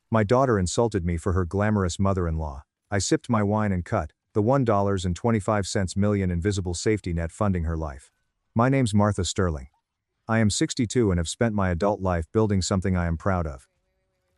My daughter insulted me for her glamorous mother-in-law. I sipped my wine and cut the $1.25 million invisible safety net funding her life. My name's Martha Sterling. I am 62 and have spent my adult life building something I am proud of.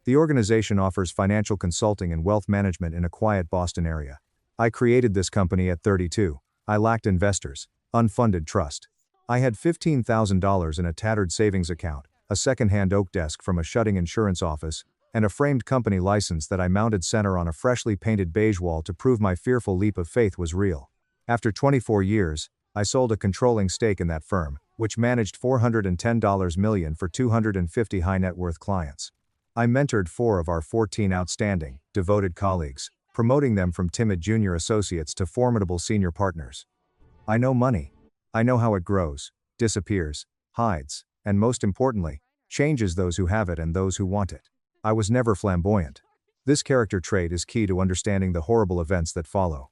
The organization offers financial consulting and wealth management in a quiet Boston area. I created this company at 32. I lacked investors, unfunded trust. I had $15,000 in a tattered savings account, a second-hand oak desk from a shutting insurance office, and a framed company license that I mounted center on a freshly painted beige wall to prove my fearful leap of faith was real. After 24 years, I sold a controlling stake in that firm, which managed $410 million for 250 high-net-worth clients. I mentored 4 of our 14 outstanding, devoted colleagues, promoting them from timid junior associates to formidable senior partners. I know money. I know how it grows, disappears, hides, and most importantly, changes those who have it and those who want it. I was never flamboyant. This character trait is key to understanding the horrible events that follow.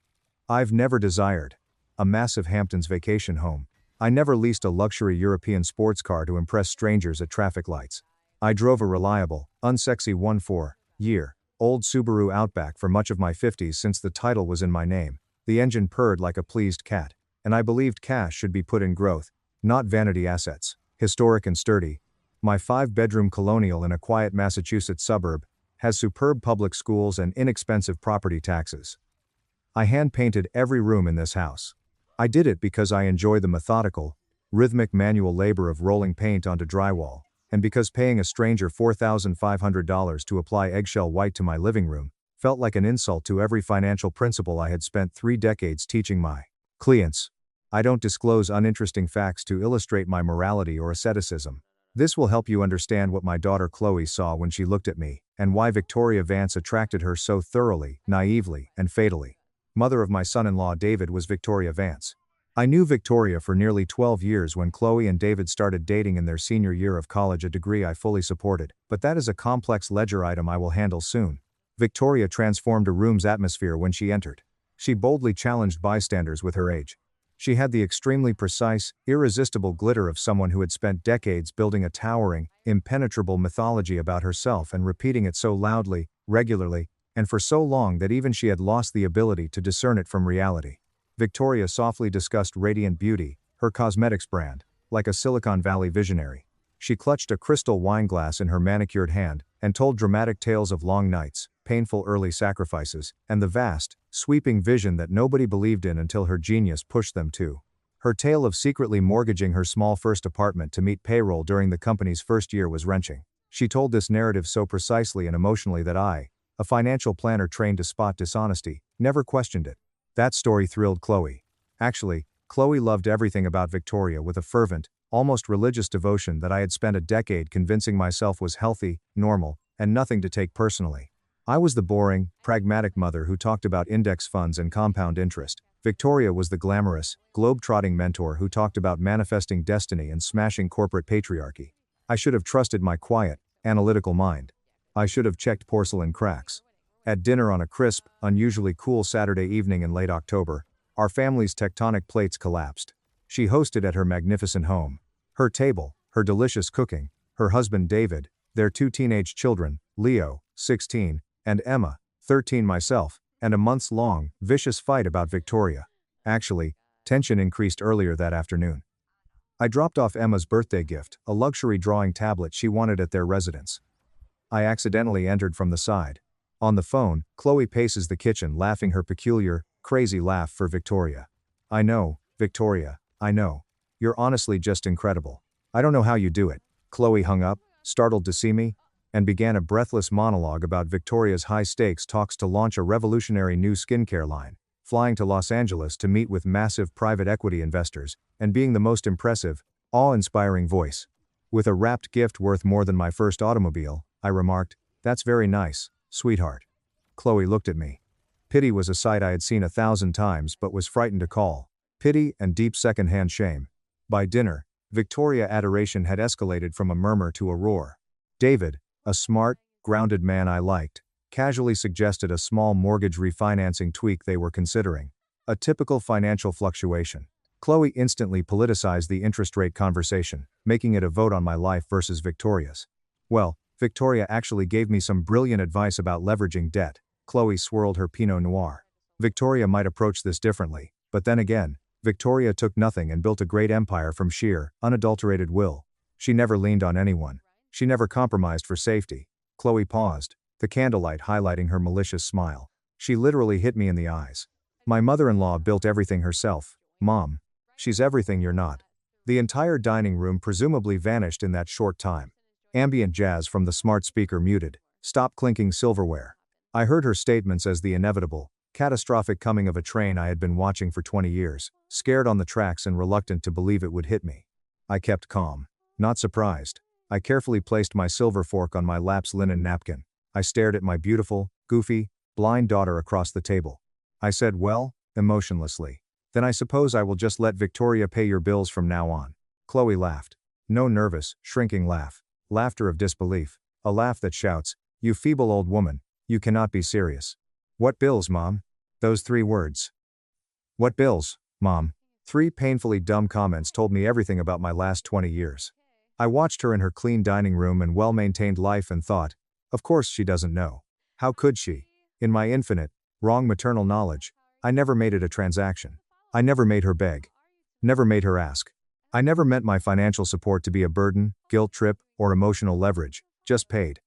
I've never desired a massive Hamptons vacation home. I never leased a luxury European sports car to impress strangers at traffic lights. I drove a reliable, unsexy 14-year-old Subaru Outback for much of my 50s since the title was in my name. The engine purred like a pleased cat, and I believed cash should be put in growth, not vanity assets. Historic and sturdy, my 5-bedroom colonial in a quiet Massachusetts suburb has superb public schools and inexpensive property taxes. I hand-painted every room in this house. I did it because I enjoy the methodical, rhythmic manual labor of rolling paint onto drywall, and because paying a stranger $4,500 to apply eggshell white to my living room felt like an insult to every financial principle I had spent 3 decades teaching my clients. I don't disclose uninteresting facts to illustrate my morality or asceticism. This will help you understand what my daughter Chloe saw when she looked at me, and why Victoria Vance attracted her so thoroughly, naively, and fatally. Mother of my son-in-law David was Victoria Vance. I knew Victoria for nearly 12 years when Chloe and David started dating in their senior year of college, a degree I fully supported, but that is a complex ledger item I will handle soon. Victoria transformed a room's atmosphere when she entered. She boldly challenged bystanders with her age. She had the extremely precise, irresistible glitter of someone who had spent decades building a towering, impenetrable mythology about herself and repeating it so loudly, regularly, and for so long that even she had lost the ability to discern it from reality. Victoria softly discussed Radiant Beauty, her cosmetics brand, like a Silicon Valley visionary. She clutched a crystal wine glass in her manicured hand and told dramatic tales of long nights, painful early sacrifices, and the vast, sweeping vision that nobody believed in until her genius pushed them to. Her tale of secretly mortgaging her small first apartment to meet payroll during the company's first year was wrenching. She told this narrative so precisely and emotionally that I, a financial planner trained to spot dishonesty, never questioned it. That story thrilled Chloe. Actually, Chloe loved everything about Victoria with a fervent, almost religious devotion that I had spent a decade convincing myself was healthy, normal, and nothing to take personally. I was the boring, pragmatic mother who talked about index funds and compound interest. Victoria was the glamorous, globe-trotting mentor who talked about manifesting destiny and smashing corporate patriarchy. I should have trusted my quiet, analytical mind. I should have checked porcelain cracks. At dinner on a crisp, unusually cool Saturday evening in late October, our family's tectonic plates collapsed. She hosted at her magnificent home. Her table, her delicious cooking, her husband David, their 2 teenage children, Leo, 16, and Emma, 13, myself, and a months-long, vicious fight about Victoria. Actually, tension increased earlier that afternoon. I dropped off Emma's birthday gift, a luxury drawing tablet she wanted at their residence. I accidentally entered from the side. On the phone, Chloe paces the kitchen laughing her peculiar, crazy laugh for Victoria. I know, Victoria, I know. You're honestly just incredible. I don't know how you do it. Chloe hung up, startled to see me, and began a breathless monologue about Victoria's high-stakes talks to launch a revolutionary new skincare line, flying to Los Angeles to meet with massive private equity investors, and being the most impressive, awe-inspiring voice. With a wrapped gift worth more than my first automobile, I remarked, "That's very nice, sweetheart." Chloe looked at me. Pity was a sight I had seen 1,000 times but was frightened to call. Pity and deep second-hand shame. By dinner, Victoria adoration had escalated from a murmur to a roar. David, a smart, grounded man I liked, casually suggested a small mortgage refinancing tweak they were considering. A typical financial fluctuation. Chloe instantly politicized the interest rate conversation, making it a vote on my life versus Victoria's. Well, Victoria actually gave me some brilliant advice about leveraging debt. Chloe swirled her Pinot Noir. Victoria might approach this differently, but then again, Victoria took nothing and built a great empire from sheer, unadulterated will. She never leaned on anyone. She never compromised for safety. Chloe paused, the candlelight highlighting her malicious smile. She literally hit me in the eyes. My mother-in-law built everything herself. Mom. She's everything you're not. The entire dining room presumably vanished in that short time. Ambient jazz from the smart speaker muted. Stop clinking silverware. I heard her statements as the inevitable, catastrophic coming of a train I had been watching for 20 years, scared on the tracks and reluctant to believe it would hit me. I kept calm. Not surprised. I carefully placed my silver fork on my lap's linen napkin. I stared at my beautiful, goofy, blind daughter across the table. I said, well, emotionlessly. Then I suppose I will just let Victoria pay your bills from now on. Chloe laughed. No nervous, shrinking laugh. Laughter of disbelief. A laugh that shouts, you feeble old woman, you cannot be serious. What bills, Mom? Those 3 words. What bills, Mom? 3 painfully dumb comments told me everything about my last 20 years. I watched her in her clean dining room and well-maintained life and thought, of course she doesn't know. How could she? In my infinite, wrong maternal knowledge, I never made it a transaction. I never made her beg. Never made her ask. I never meant my financial support to be a burden, guilt trip, or emotional leverage, just paid.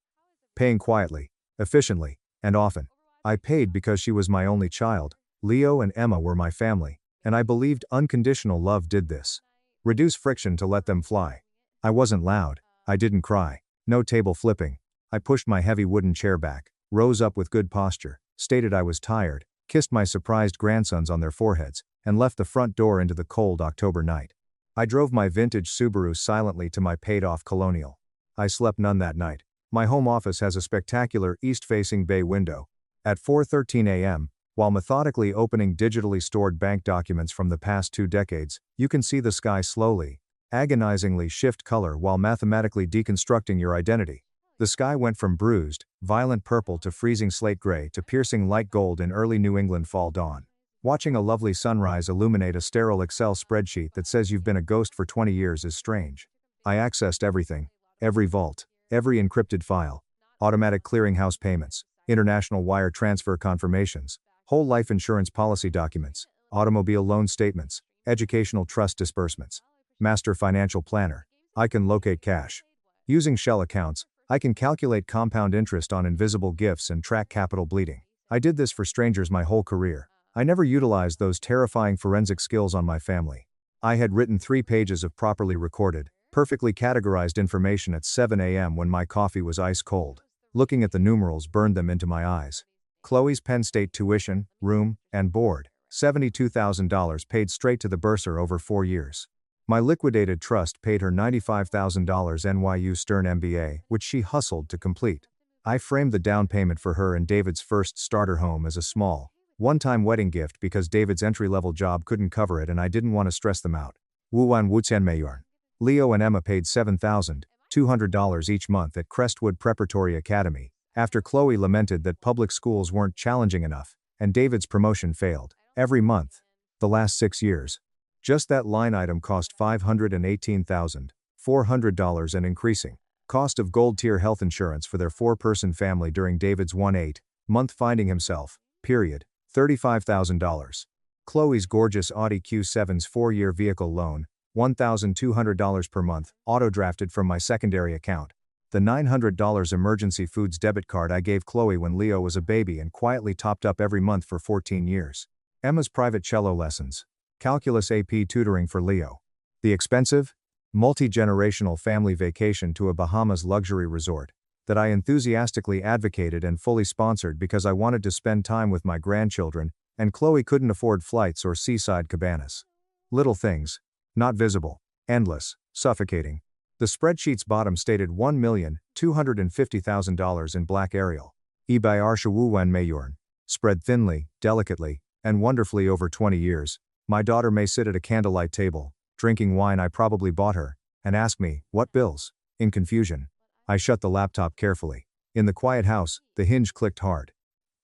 Paying quietly, efficiently, and often. I paid because she was my only child. Leo and Emma were my family, and I believed unconditional love did this. Reduce friction to let them fly. I wasn't loud. I didn't cry. No table flipping. I pushed my heavy wooden chair back, rose up with good posture, stated I was tired, kissed my surprised grandsons on their foreheads, and left the front door into the cold October night. I drove my vintage Subaru silently to my paid-off Colonial. I slept none that night. My home office has a spectacular east-facing bay window. At 4:13 a.m., while methodically opening digitally stored bank documents from the past 2 decades, you can see the sky slowly, agonizingly shift color while mathematically deconstructing your identity. The sky went from bruised, violent purple to freezing slate gray to piercing light gold in early New England fall dawn. Watching a lovely sunrise illuminate a sterile Excel spreadsheet that says you've been a ghost for 20 years is strange. I accessed everything. Every vault. Every encrypted file. Automatic clearinghouse payments. International wire transfer confirmations. Whole life insurance policy documents. Automobile loan statements. Educational trust disbursements. Master financial planner. I can locate cash. Using shell accounts, I can calculate compound interest on invisible gifts and track capital bleeding. I did this for strangers my whole career. I never utilized those terrifying forensic skills on my family. I had written 3 pages of properly recorded, perfectly categorized information at 7 a.m. when my coffee was ice cold. Looking at the numerals burned them into my eyes. Chloe's Penn State tuition, room, and board, $72,000 paid straight to the bursar over 4 years. My liquidated trust paid her $95,000 NYU Stern MBA, which she hustled to complete. I framed the down payment for her and David's first starter home as a small, one-time wedding gift because David's entry-level job couldn't cover it and I didn't want to stress them out. Wuan Wutian Mayorn. Leo and Emma paid $7,200 each month at Crestwood Preparatory Academy, after Chloe lamented that public schools weren't challenging enough, and David's promotion failed. Every month. The last 6 years. Just that line item cost $518,400 and increasing. Cost of gold-tier health insurance for their 4-person family during David's 1-8-month finding himself, period, $35,000. Chloe's gorgeous Audi Q7's 4-year vehicle loan, $1,200 per month, auto-drafted from my secondary account. The $900 emergency foods debit card I gave Chloe when Leo was a baby and quietly topped up every month for 14 years. Emma's private cello lessons. Calculus AP tutoring for Leo. The expensive, multi-generational family vacation to a Bahamas luxury resort that I enthusiastically advocated and fully sponsored because I wanted to spend time with my grandchildren, and Chloe couldn't afford flights or seaside cabanas. Little things. Not visible. Endless. Suffocating. The spreadsheet's bottom stated $1,250,000 in black Arial. eBay Arshawu Mayorn. Spread thinly, delicately, and wonderfully over 20 years. My daughter may sit at a candlelight table, drinking wine I probably bought her, and ask me, what bills? In confusion. I shut the laptop carefully. In the quiet house, the hinge clicked hard.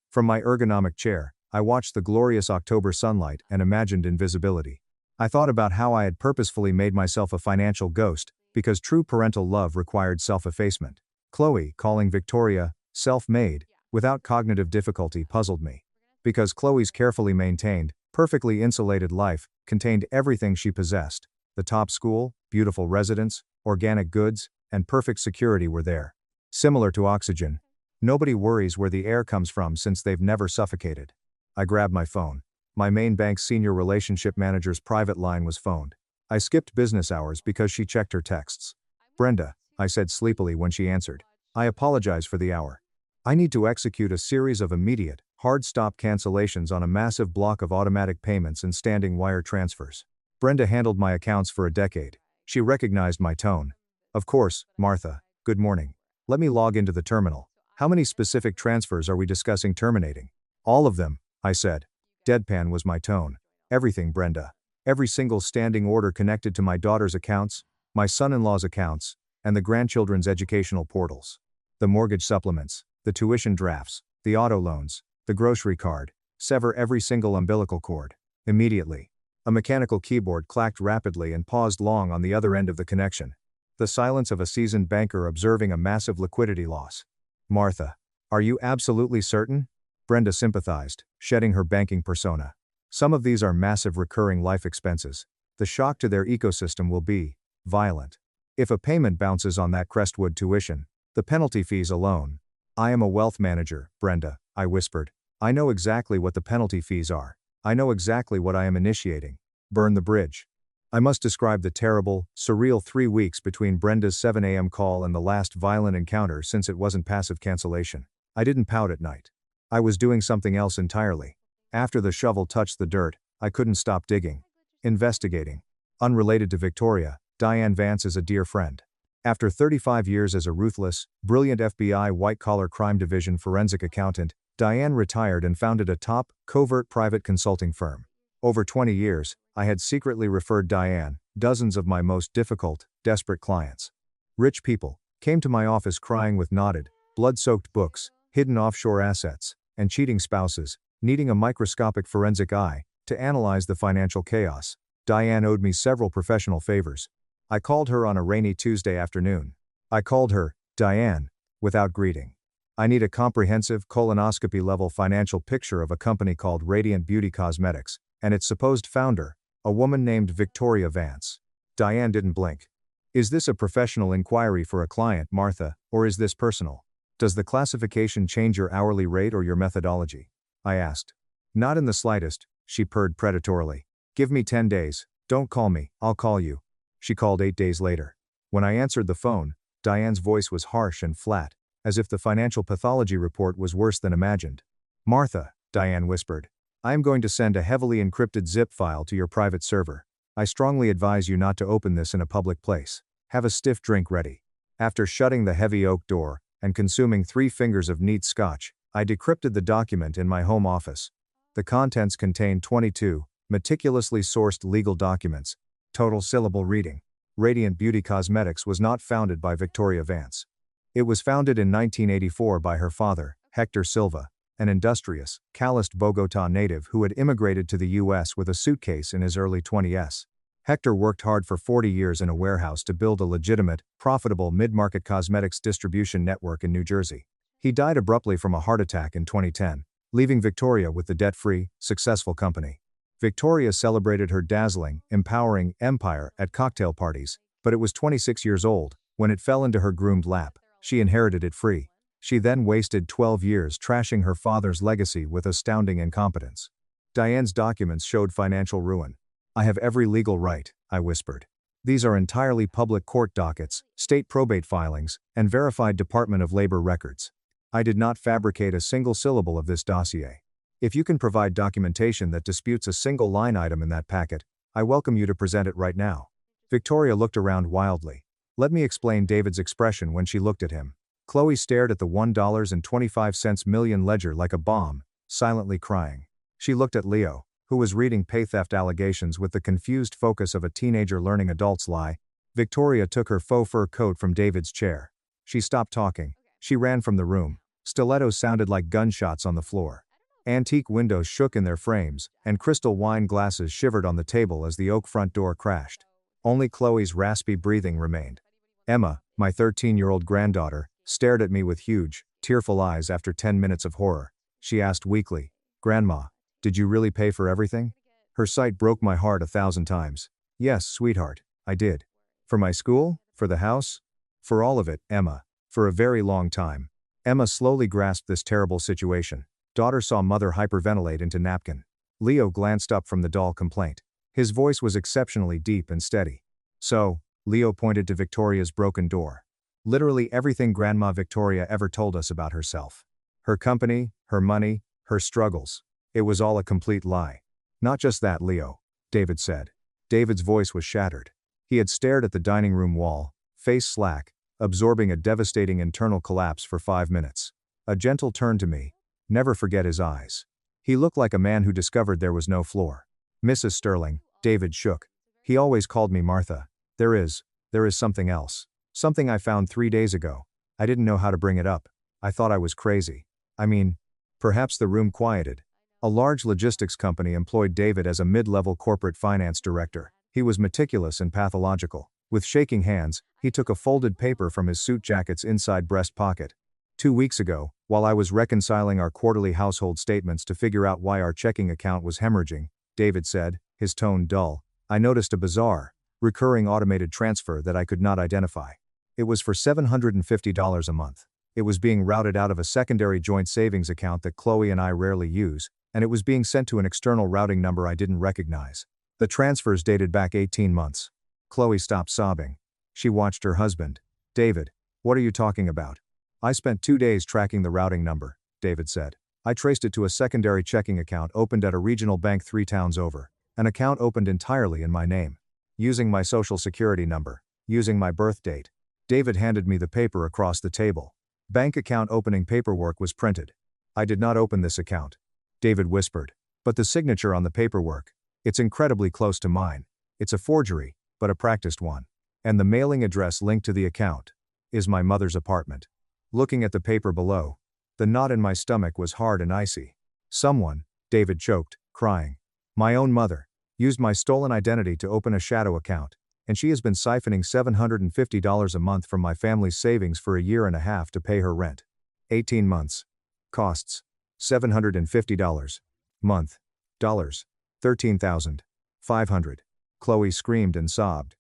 From my ergonomic chair, I watched the glorious October sunlight and imagined invisibility. I thought about how I had purposefully made myself a financial ghost, because true parental love required self-effacement. Chloe, calling Victoria, self-made, without cognitive difficulty puzzled me. Because Chloe's carefully maintained, perfectly insulated life contained everything she possessed. The top school, beautiful residence, organic goods, and perfect security were there. Similar to oxygen. Nobody worries where the air comes from since they've never suffocated. I grabbed my phone. My main bank's senior relationship manager's private line was phoned. I skipped business hours because she checked her texts. Brenda, I said sleepily when she answered. I apologize for the hour. I need to execute a series of immediate, hard stop cancellations on a massive block of automatic payments and standing wire transfers. Brenda handled my accounts for a decade. She recognized my tone. Of course, Martha, good morning. Let me log into the terminal. How many specific transfers are we discussing terminating? All of them, I said. Deadpan was my tone. Everything, Brenda. Every single standing order connected to my daughter's accounts, my son-in-law's accounts, and the grandchildren's educational portals. The mortgage supplements, the tuition drafts, the auto loans, the grocery card. Sever every single umbilical cord. Immediately. A mechanical keyboard clacked rapidly and paused long on the other end of the connection. The silence of a seasoned banker observing a massive liquidity loss. Martha, are you absolutely certain? Brenda sympathized, shedding her banking persona. Some of these are massive recurring life expenses. The shock to their ecosystem will be violent. If a payment bounces on that Crestwood tuition, the penalty fees alone. I am a wealth manager, Brenda, I whispered. I know exactly what the penalty fees are. I know exactly what I am initiating. Burn the bridge. I must describe the terrible, surreal 3 weeks between Brenda's 7 a.m. call and the last violent encounter since it wasn't passive cancellation. I didn't pout at night. I was doing something else entirely. After the shovel touched the dirt, I couldn't stop digging. Investigating. Unrelated to Victoria, Diane Vance is a dear friend. After 35 years as a ruthless, brilliant FBI white-collar crime division forensic accountant, Diane retired and founded a top, covert private consulting firm. Over 20 years, I had secretly referred Diane, dozens of my most difficult, desperate clients. Rich people came to my office crying with knotted, blood-soaked books, hidden offshore assets, and cheating spouses, needing a microscopic forensic eye to analyze the financial chaos. Diane owed me several professional favors. I called her on a rainy Tuesday afternoon. I called her, Diane, without greeting. I need a comprehensive colonoscopy-level financial picture of a company called Radiant Beauty Cosmetics, and its supposed founder, a woman named Victoria Vance. Diane didn't blink. Is this a professional inquiry for a client, Martha, or is this personal? Does the classification change your hourly rate or your methodology? I asked. Not in the slightest, she purred predatorily. Give me 10 days, don't call me, I'll call you. She called 8 days later. When I answered the phone, Diane's voice was harsh and flat, as if the financial pathology report was worse than imagined. Martha, Diane whispered. I am going to send a heavily encrypted zip file to your private server. I strongly advise you not to open this in a public place. Have a stiff drink ready. After shutting the heavy oak door, and consuming 3 fingers of neat scotch, I decrypted the document in my home office. The contents contained 22, meticulously sourced legal documents. Total syllable reading. Radiant Beauty Cosmetics was not founded by Victoria Vance. It was founded in 1984 by her father, Hector Silva, an industrious, calloused Bogotá native who had immigrated to the U.S. with a suitcase in his early 20s. Hector worked hard for 40 years in a warehouse to build a legitimate, profitable mid-market cosmetics distribution network in New Jersey. He died abruptly from a heart attack in 2010, leaving Victoria with the debt-free, successful company. Victoria celebrated her dazzling, empowering empire at cocktail parties, but it was 26 years old when it fell into her groomed lap. She inherited it free. She then wasted 12 years trashing her father's legacy with astounding incompetence. Diane's documents showed financial ruin. I have every legal right, I whispered. These are entirely public court dockets, state probate filings, and verified Department of Labor records. I did not fabricate a single syllable of this dossier. If you can provide documentation that disputes a single line item in that packet, I welcome you to present it right now. Victoria looked around wildly. Let me explain David's expression when she looked at him. Chloe stared at the $1.25 million ledger like a bomb, silently crying. She looked at Leo, who was reading pay theft allegations with the confused focus of a teenager learning adults lie. Victoria took her faux fur coat from David's chair. She stopped talking. She ran from the room. Stilettos sounded like gunshots on the floor. Antique windows shook in their frames, and crystal wine glasses shivered on the table as the oak front door crashed. Only Chloe's raspy breathing remained. Emma, my 13-year-old granddaughter, stared at me with huge, tearful eyes after 10 minutes of horror. She asked weakly, "Grandma, did you really pay for everything?" Her sight broke my heart 1,000 times. "Yes, sweetheart, I did. For my school, for the house, for all of it, Emma, for a very long time." Emma slowly grasped this terrible situation. Daughter saw mother hyperventilate into napkin. Leo glanced up from the doll complaint. His voice was exceptionally deep and steady. "So," Leo pointed to Victoria's broken door. "Literally everything Grandma Victoria ever told us about herself. Her company, her money, her struggles. It was all a complete lie." "Not just that, Leo," David said. David's voice was shattered. He had stared at the dining room wall, face slack, absorbing a devastating internal collapse for 5 minutes. A gentle turn to me. Never forget his eyes. He looked like a man who discovered there was no floor. "Mrs. Sterling," David shook. "He always called me Martha. There is something else. Something I found 3 days ago. I didn't know how to bring it up. I thought I was crazy. I mean," perhaps the room quieted. A large logistics company employed David as a mid-level corporate finance director. He was meticulous and pathological. With shaking hands, he took a folded paper from his suit jacket's inside breast pocket. 2 weeks ago, while I was reconciling our quarterly household statements to figure out why our checking account was hemorrhaging, David said, his tone dull, I noticed a bizarre, recurring automated transfer that I could not identify. It was for $750 a month. It was being routed out of a secondary joint savings account that Chloe and I rarely use, and it was being sent to an external routing number I didn't recognize. The transfers dated back 18 months. Chloe stopped sobbing. She watched her husband. "David, what are you talking about?" "I spent 2 days tracking the routing number," David said. "I traced it to a secondary checking account opened at a regional bank 3 towns over. An account opened entirely in my name. Using my social security number. Using my birth date." David handed me the paper across the table. Bank account opening paperwork was printed. "I did not open this account," David whispered. "But the signature on the paperwork. It's incredibly close to mine. It's a forgery, but a practiced one. And the mailing address linked to the account is my mother's apartment." Looking at the paper below, the knot in my stomach was hard and icy. "Someone," David choked, crying. "My own mother, used my stolen identity to open a shadow account, and she has been siphoning $750 a month from my family's savings for a year and a half to pay her rent. 18 months. Costs. $750. Month. Dollars. $13,500. Chloe screamed and sobbed.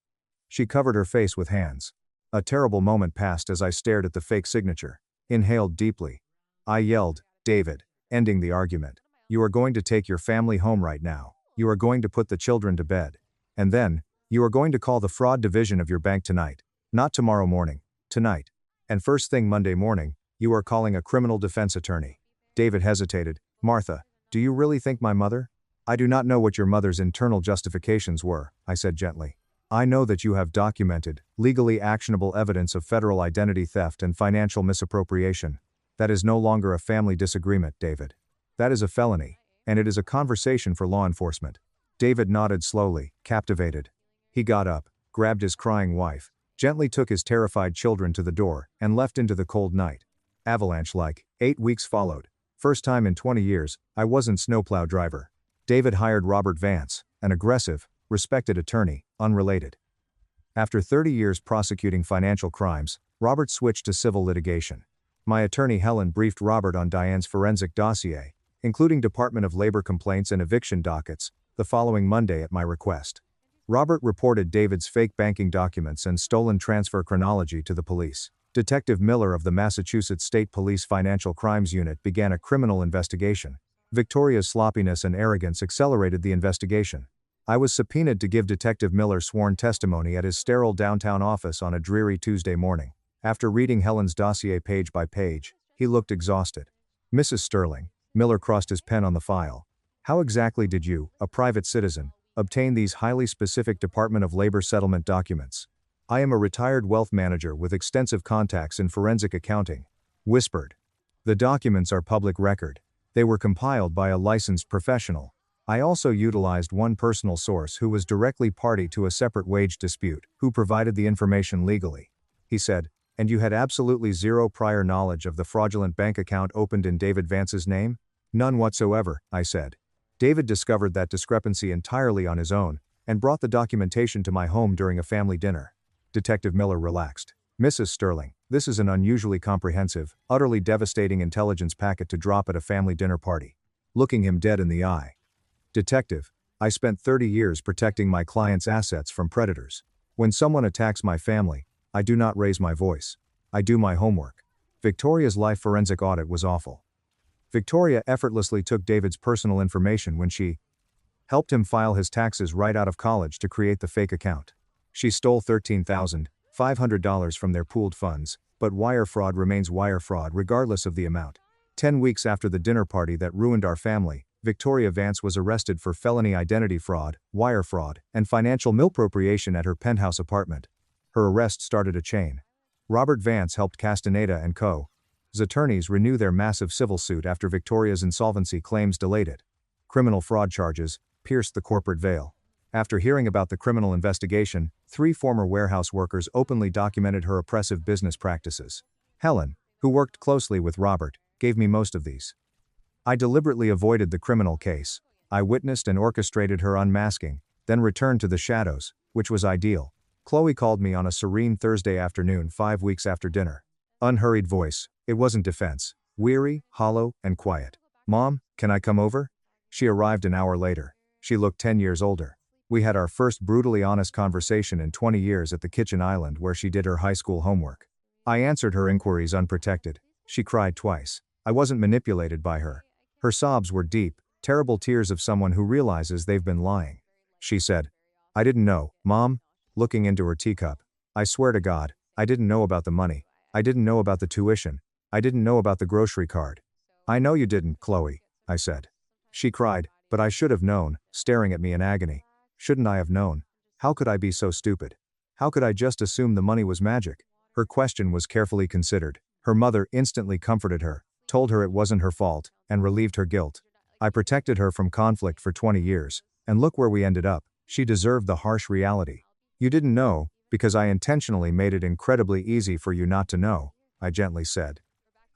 She covered her face with hands. A terrible moment passed as I stared at the fake signature. Inhaled deeply. I yelled, "David," ending the argument. "You are going to take your family home right now. You are going to put the children to bed. And then, you are going to call the fraud division of your bank tonight. Not tomorrow morning. Tonight. And first thing Monday morning, you are calling a criminal defense attorney." David hesitated. "Martha, do you really think my mother?" "I do not know what your mother's internal justifications were," I said gently. "I know that you have documented, legally actionable evidence of federal identity theft and financial misappropriation. That is no longer a family disagreement, David. That is a felony, and it is a conversation for law enforcement." David nodded slowly, captivated. He got up, grabbed his crying wife, gently took his terrified children to the door, and left into the cold night. Avalanche-like, 8 weeks followed. First time in 20 years, I wasn't snowplow driver. David hired Robert Vance, an aggressive, respected attorney, unrelated. After 30 years prosecuting financial crimes, Robert switched to civil litigation. My attorney Helen briefed Robert on Diane's forensic dossier, including Department of Labor complaints and eviction dockets, the following Monday at my request. Robert reported David's fake banking documents and stolen transfer chronology to the police. Detective Miller of the Massachusetts State Police Financial Crimes Unit began a criminal investigation. Victoria's sloppiness and arrogance accelerated the investigation. I was subpoenaed to give Detective Miller sworn testimony at his sterile downtown office on a dreary Tuesday morning. After reading Helen's dossier page by page, he looked exhausted. "Mrs. Sterling," Miller crossed his pen on the file. "How exactly did you, a private citizen, obtain these highly specific Department of Labor settlement documents?" "I am a retired wealth manager with extensive contacts in forensic accounting," whispered. "The documents are public record. They were compiled by a licensed professional. I also utilized one personal source who was directly party to a separate wage dispute, who provided the information legally," he said. "And you had absolutely zero prior knowledge of the fraudulent bank account opened in David Vance's name?" "None whatsoever," I said. "David discovered that discrepancy entirely on his own, and brought the documentation to my home during a family dinner." Detective Miller relaxed. "Mrs. Sterling, This is an unusually comprehensive, utterly devastating intelligence packet to drop at a family dinner party. Looking him dead in the eye. Detective, I spent 30 years protecting my client's assets from predators. When someone attacks my family, I do not raise my voice. I do my homework. Victoria's life forensic audit was awful. Victoria effortlessly took David's personal information when she helped him file his taxes right out of college to create the fake account. She stole $13,500 from their pooled funds, but wire fraud remains wire fraud regardless of the amount. 10 weeks after the dinner party that ruined our family, Victoria Vance was arrested for felony identity fraud, wire fraud, and financial misappropriation at her penthouse apartment. Her arrest started a chain. Robert Vance helped Castaneda and Co.'s attorneys renew their massive civil suit after Victoria's insolvency claims delayed it. Criminal fraud charges pierced the corporate veil. After hearing about the criminal investigation, 3 former warehouse workers openly documented her oppressive business practices. Helen, who worked closely with Robert, gave me most of these. I deliberately avoided the criminal case. I witnessed and orchestrated her unmasking, then returned to the shadows, which was ideal. Chloe called me on a serene Thursday afternoon 5 weeks after dinner. Unhurried voice, it wasn't defense. Weary, hollow, and quiet. Mom, can I come over? She arrived an hour later. She looked 10 years older. We had our first brutally honest conversation in 20 years at the kitchen island where she did her high school homework. I answered her inquiries unprotected. She cried twice. I wasn't manipulated by her. Her sobs were deep, terrible tears of someone who realizes they've been lying. She said, I didn't know, Mom, looking into her teacup. I swear to God, I didn't know about the money. I didn't know about the tuition. I didn't know about the grocery card. I know you didn't, Chloe, I said. She cried, but I should have known, staring at me in agony. Shouldn't I have known? How could I be so stupid? How could I just assume the money was magic? Her question was carefully considered. Her mother instantly comforted her, told her it wasn't her fault, and relieved her guilt. I protected her from conflict for 20 years, and look where we ended up. She deserved the harsh reality. You didn't know, because I intentionally made it incredibly easy for you not to know, I gently said.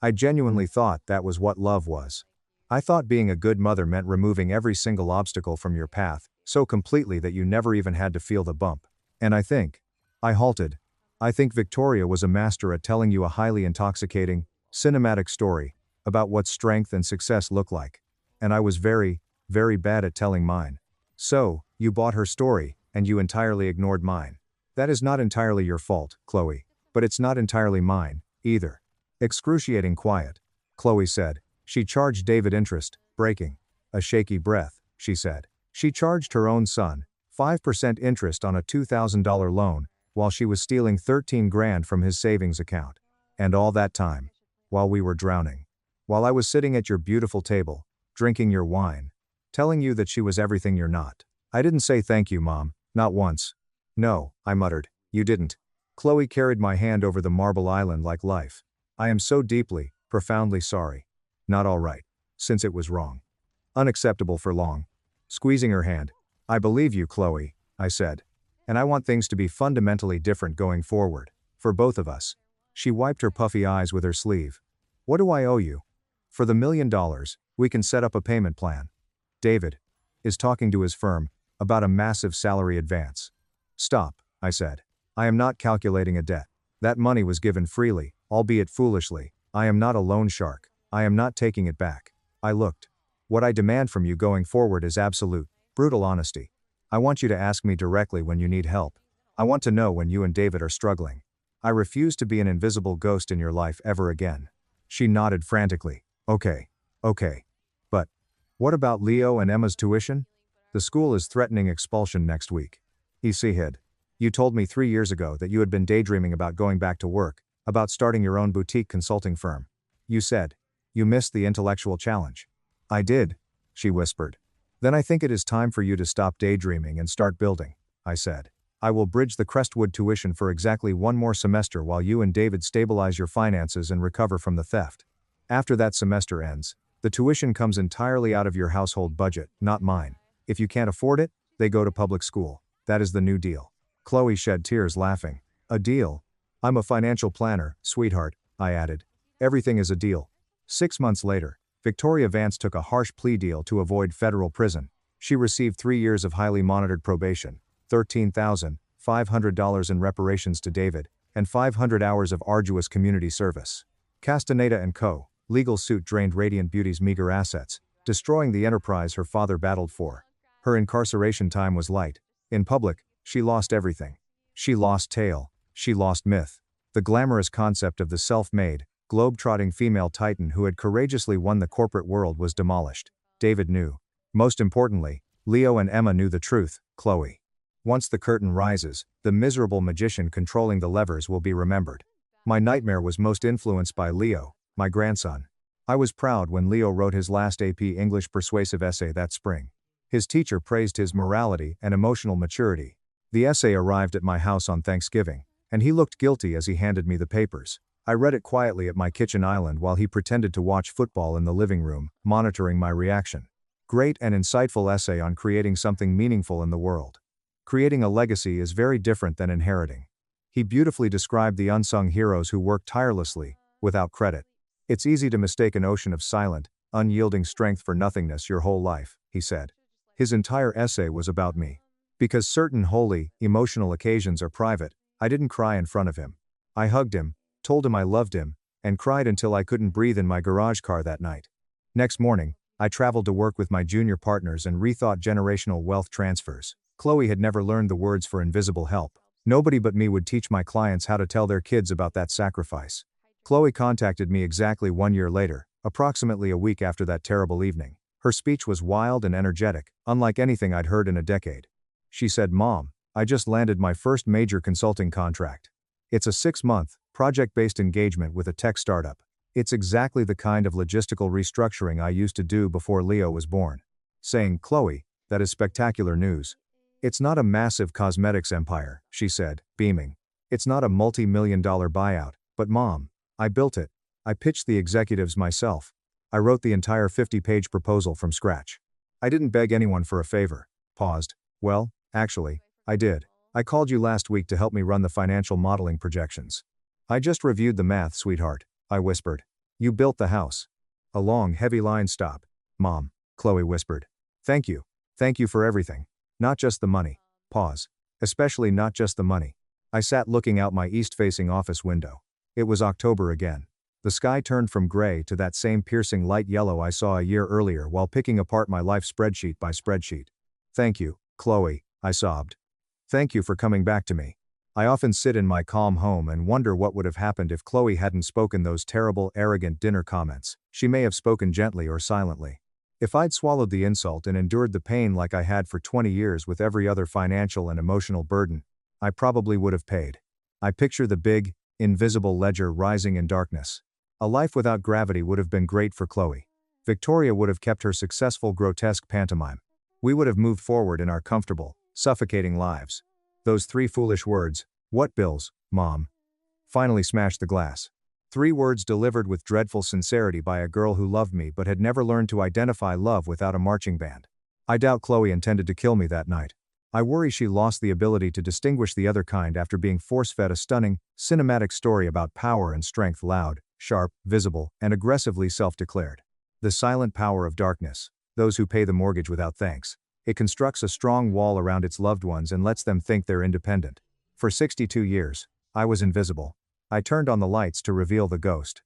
I genuinely thought that was what love was. I thought being a good mother meant removing every single obstacle from your path, so completely that you never even had to feel the bump. And I halted. I think Victoria was a master at telling you a highly intoxicating, cinematic story about what strength and success look like. And I was very, very bad at telling mine. So, you bought her story, and you entirely ignored mine. That is not entirely your fault, Chloe. But it's not entirely mine, either. Excruciating quiet. Chloe said. She charged David interest, breaking. A shaky breath, she said. She charged her own son 5% interest on a $2,000 loan, while she was stealing 13 grand from his savings account. And all that time, while we were drowning. While I was sitting at your beautiful table, drinking your wine, telling you that she was everything you're not. I didn't say thank you, Mom, not once. No, I muttered, you didn't. Chloe carried my hand over the marble island like life. I am so deeply, profoundly sorry. Not all right. Since it was wrong. Unacceptable for long. Squeezing her hand. I believe you, Chloe, I said. And I want things to be fundamentally different going forward. For both of us. She wiped her puffy eyes with her sleeve. What do I owe you? For the $1 million, we can set up a payment plan. David is talking to his firm about a massive salary advance. Stop, I said. I am not calculating a debt. That money was given freely, albeit foolishly. I am not a loan shark. I am not taking it back. I looked. What I demand from you going forward is absolute, brutal honesty. I want you to ask me directly when you need help. I want to know when you and David are struggling. I refuse to be an invisible ghost in your life ever again. She nodded frantically. Okay. But what about Leo and Emma's tuition? The school is threatening expulsion next week. He hid. You told me 3 years ago that you had been daydreaming about going back to work, about starting your own boutique consulting firm. You said, you missed the intellectual challenge. I did, she whispered. Then I think it is time for you to stop daydreaming and start building, I said. I will bridge the Crestwood tuition for exactly 1 more semester while you and David stabilize your finances and recover from the theft. After that semester ends, the tuition comes entirely out of your household budget, not mine. If you can't afford it, they go to public school. That is the new deal. Chloe shed tears laughing. A deal? I'm a financial planner, sweetheart, I added. Everything is a deal. 6 months later, Victoria Vance took a harsh plea deal to avoid federal prison. She received 3 years of highly monitored probation, $13,500 in reparations to David, and 500 hours of arduous community service. Castaneda & Co. legal suit drained Radiant Beauty's meager assets, destroying the enterprise her father battled for. Her incarceration time was light. In public, she lost everything. She lost tale. She lost myth. The glamorous concept of the self-made, globe-trotting female titan who had courageously won the corporate world was demolished. David knew. Most importantly, Leo and Emma knew the truth, Chloe. Once the curtain rises, the miserable magician controlling the levers will be remembered. My nightmare was most influenced by Leo, my grandson. I was proud when Leo wrote his last AP English persuasive essay that spring. His teacher praised his morality and emotional maturity. The essay arrived at my house on Thanksgiving, and he looked guilty as he handed me the papers. I read it quietly at my kitchen island while he pretended to watch football in the living room, monitoring my reaction. Great and insightful essay on creating something meaningful in the world. Creating a legacy is very different than inheriting. He beautifully described the unsung heroes who work tirelessly, without credit. It's easy to mistake an ocean of silent, unyielding strength for nothingness your whole life, he said. His entire essay was about me. Because certain holy, emotional occasions are private, I didn't cry in front of him. I hugged him, told him I loved him, and cried until I couldn't breathe in my garage car that night. Next morning, I traveled to work with my junior partners and rethought generational wealth transfers. Chloe had never learned the words for invisible help. Nobody but me would teach my clients how to tell their kids about that sacrifice. Chloe contacted me exactly 1 year later, approximately a week after that terrible evening. Her speech was wild and energetic, unlike anything I'd heard in a decade. She said, "Mom, I just landed my first major consulting contract. It's a 6-month, project-based engagement with a tech startup. It's exactly the kind of logistical restructuring I used to do before Leo was born." Saying, "Chloe, that is spectacular news. It's not a massive cosmetics empire," she said, beaming. "It's not a multi-million-dollar buyout, but Mom, I built it. I pitched the executives myself. I wrote the entire 50-page proposal from scratch. I didn't beg anyone for a favor." Paused. "Well, actually, I did. I called you last week to help me run the financial modeling projections." "I just reviewed the math, sweetheart," I whispered. "You built the house." A long, heavy line stopped. "Mom," Chloe whispered. "Thank you. Thank you for everything. Not just the money." Pause. "Especially not just the money." I sat looking out my east-facing office window. It was October again. The sky turned from gray to that same piercing light yellow I saw a year earlier while picking apart my life spreadsheet by spreadsheet. "Thank you, Chloe," I sobbed. "Thank you for coming back to me." I often sit in my calm home and wonder what would have happened if Chloe hadn't spoken those terrible, arrogant dinner comments. She may have spoken gently or silently. If I'd swallowed the insult and endured the pain like I had for 20 years with every other financial and emotional burden, I probably would have paid. I picture the big, invisible ledger rising in darkness. A life without gravity would have been great for Chloe. Victoria would have kept her successful grotesque pantomime. We would have moved forward in our comfortable, suffocating lives. Those 3 foolish words, "What bills, Mom?" finally smashed the glass. 3 words delivered with dreadful sincerity by a girl who loved me but had never learned to identify love without a marching band. I doubt Chloe intended to kill me that night. I worry she lost the ability to distinguish the other kind after being force-fed a stunning, cinematic story about power and strength, loud, sharp, visible, and aggressively self-declared. The silent power of darkness, those who pay the mortgage without thanks. It constructs a strong wall around its loved ones and lets them think they're independent. For 62 years, I was invisible. I turned on the lights to reveal the ghost.